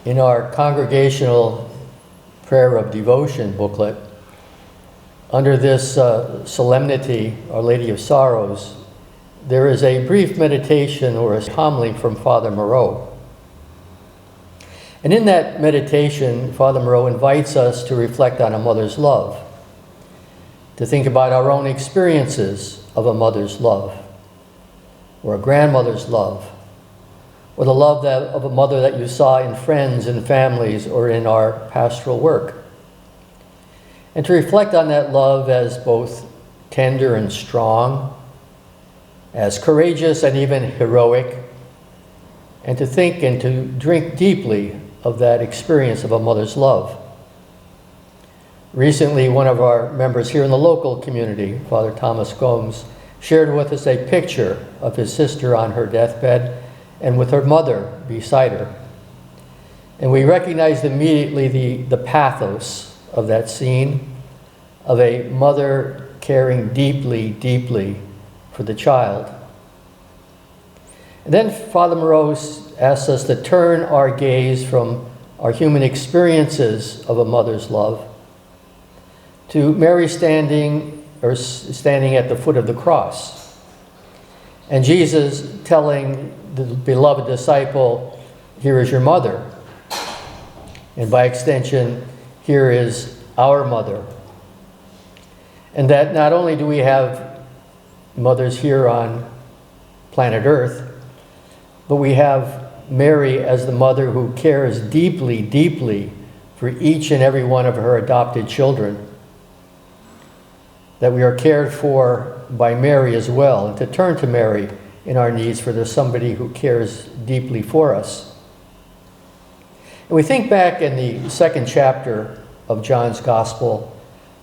In our congregational prayer of devotion booklet, under this solemnity, Our Lady of Sorrows, there is a brief meditation or a homily from Father Moreau. And in that meditation, Father Moreau invites us to reflect on a mother's love, to think about our own experiences of a mother's love, or a grandmother's love, or the love of a mother that you saw in friends and families or in our pastoral work. And to reflect on that love as both tender and strong, as courageous and even heroic, and to think and to drink deeply of that experience of a mother's love. Recently, one of our members here in the local community, Father Thomas Gomes, shared with us a picture of his sister on her deathbed and with her mother beside her. And we recognized immediately the pathos of that scene, of a mother caring deeply, deeply for the child. And then Father Moreau asks us to turn our gaze from our human experiences of a mother's love to Mary standing at the foot of the cross, and Jesus telling the beloved disciple, "Here is your mother." And by extension, here is our mother. And that not only do we have mothers here on planet Earth, but we have Mary as the mother who cares deeply, deeply for each and every one of her adopted children. That we are cared for by Mary as well, and to turn to Mary in our needs, for there's somebody who cares deeply for us. And we think back in the second chapter of John's Gospel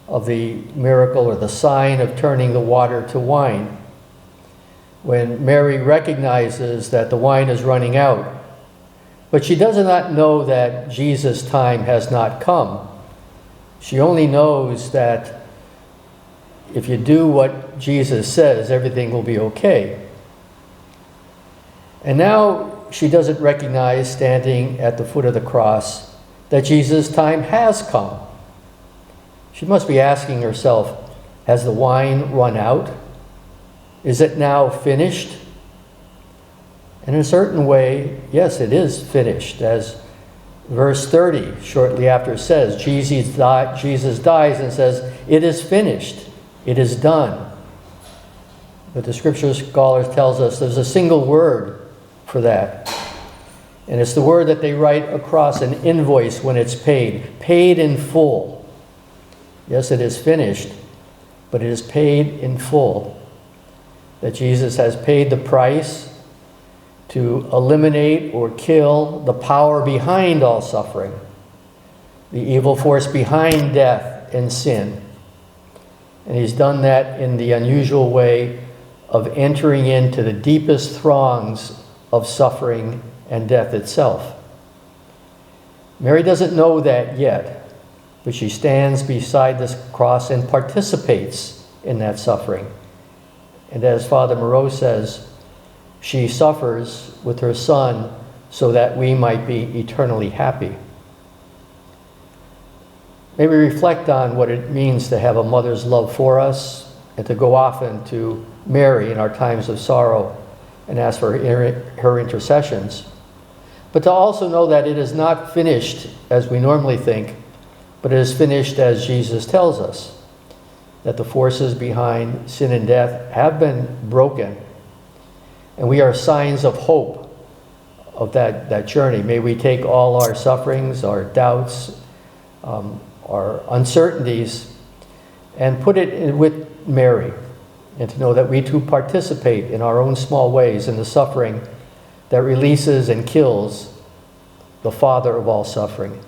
of the miracle or the sign of turning the water to wine, when Mary recognizes that the wine is running out, but she does not know that Jesus' time has not come. She only knows that if you do what Jesus says, everything will be okay. And now she doesn't recognize, standing at the foot of the cross, that Jesus' time has come. She must be asking herself, has the wine run out? Is it now finished? And in a certain way, yes, it is finished. As verse 30 shortly after says, Jesus dies and says, "It is finished. It is done." But the scripture scholars tells us there's a single word for that. And it's the word that they write across an invoice when it's paid in full. Yes, it is finished, but it is paid in full. That Jesus has paid the price to eliminate or kill the power behind all suffering, the evil force behind death and sin. And he's done that in the unusual way of entering into the deepest throngs of suffering and death itself. Mary doesn't know that yet, but she stands beside this cross and participates in that suffering. And as Father Moreau says, she suffers with her Son so that we might be eternally happy. May we reflect on what it means to have a mother's love for us and to go often to Mary in our times of sorrow and ask for her intercessions. But to also know that it is not finished as we normally think, but it is finished as Jesus tells us, that the forces behind sin and death have been broken. And we are signs of hope of that journey. May we take all our sufferings, our doubts, our uncertainties, and put it with Mary, and to know that we too participate in our own small ways in the suffering that releases and kills the Father of all suffering.